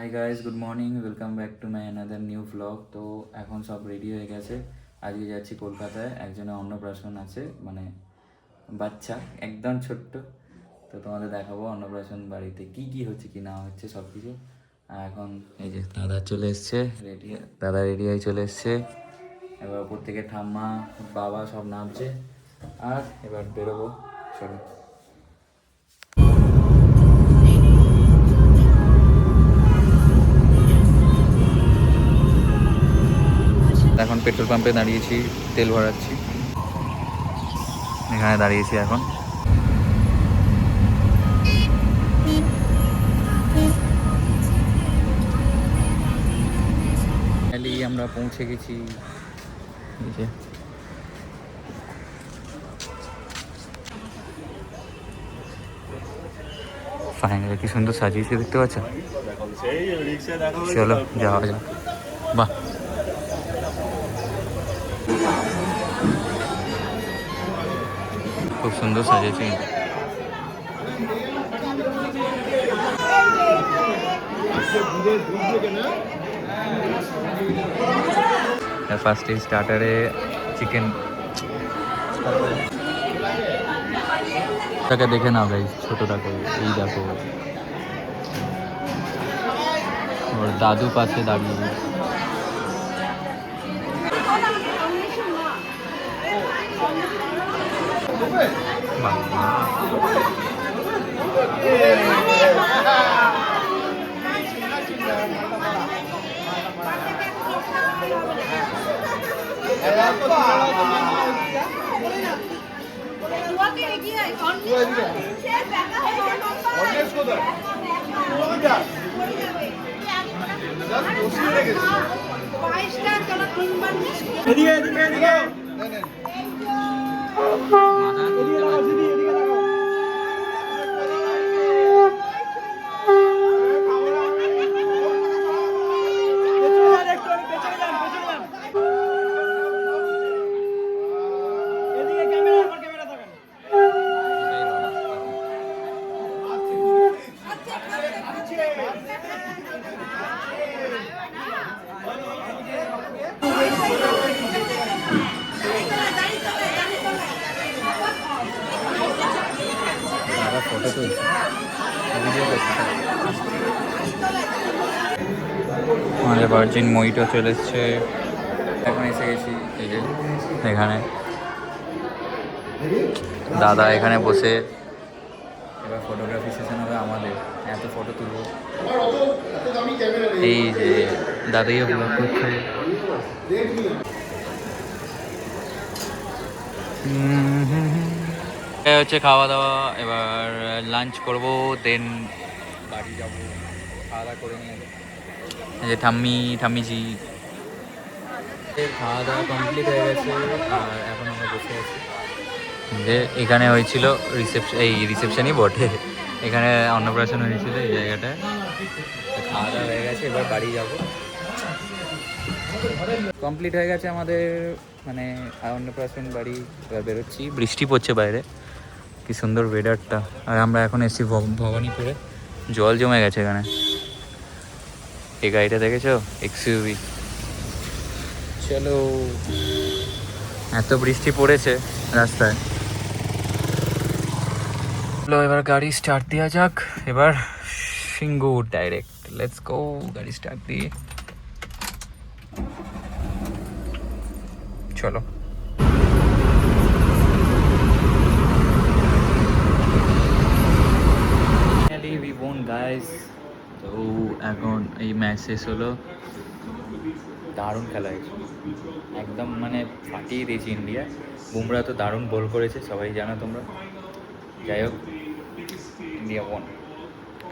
Hi guys, good morning, welcome back to my another new vlog. তো এখন সব ready হয়ে গেছে। আজকে যাচ্ছি কলকাতায়, একজনের অন্নপ্রাশন আছে, মানে বাচ্চা একদম ছোট্ট। তো তোমাদের দেখাবো অন্নপ্রাশন বাড়িতে কি কি হচ্ছে কি না হচ্ছে সব কিছু। আর এখন এই যে দাদা চলে এসছে, দাদা রেডি হয়ে চলে এসছে। এবার ওপর থেকে ঠাম্মা বাবা সব নামছে, আর এবার বেরোবো। চলো। এখন পেট্রোল পাম্পে দাঁড়িয়েছি, তেল ভরাচ্ছি। এখানে দাঁড়িয়েছি এখন। ফাইনালি আমরা পৌঁছে গেছি। এই যে ফাইনালি কি সুন্দর সাজিয়েছে, দেখতে পাচ্ছ? চলো যাওয়া যাক। বাহ, খুব সুন্দর সাজিয়েছে। ফার্স্টে স্টার্টারে চিকেন। তাকে দেখে নাও গাইস, ছোটটাকে। এই দেখো, ওর দাদু পাশে দাঁড়িয়ে। ফটো তুলছে, ভিডিও করছে। আমাদের ভার্জিন মহিটো চলে এসছে। এখন এসে গেছি এই যে এখানে। দাদা এখানে বসে, এবার ফটোগ্রাফি সেশন হবে আমাদের। এত ফটো তুলবো। এই যে দাদাইও ব্লগ করছে। হচ্ছে খাওয়া দাওয়া, এবার লাঞ্চ করব, দেন বাড়ি যাব, খাওয়া দাওয়া করে নিয়ে। এই যে ঠাম্মিজি খাওয়া দাওয়া কমপ্লিট হয়ে গেছে, আর এখন আমরা বসে আছি। যে এখানে হয়েছিল রিসেপশনই বটে, এখানে অন্নপ্রাশন হয়েছিল এই জায়গাটায়। খাওয়া দাওয়া হয়ে গেছে, এবার বাড়ি যাব। কমপ্লিট হয়ে গেছে আমাদের, মানে অন্নপ্রাশন বাড়ি। এবার বেরোচ্ছি, বৃষ্টি পড়ছে বাইরে, কি সুন্দর ওয়েদারটা। আর আমরা এখন এসেছি ভবানীপুরে। জল জমে গেছে এখানে। এই গাড়িটা দেখেছো, এক্সইউভি। চলো, এত বৃষ্টি পড়েছে রাস্তায়। চলো এবার গাড়ি স্টার্ট দেওয়া যাক। এবার সিঙ্গুর ডাইরেক্ট, লেটস গো। গাড়ি স্টার্ট দিয়ে চলো। We won guys. তো এখন এই ম্যাচ শেষ হলো। দারুণ খেলা হয়েছে, একদম মানে ফাটিয়ে দিয়েছে ইন্ডিয়া। বুমরা তো দারুণ বল করেছে, সবাই জানো তোমরা। যাই হোক, ইন্ডিয়া ওয়ান।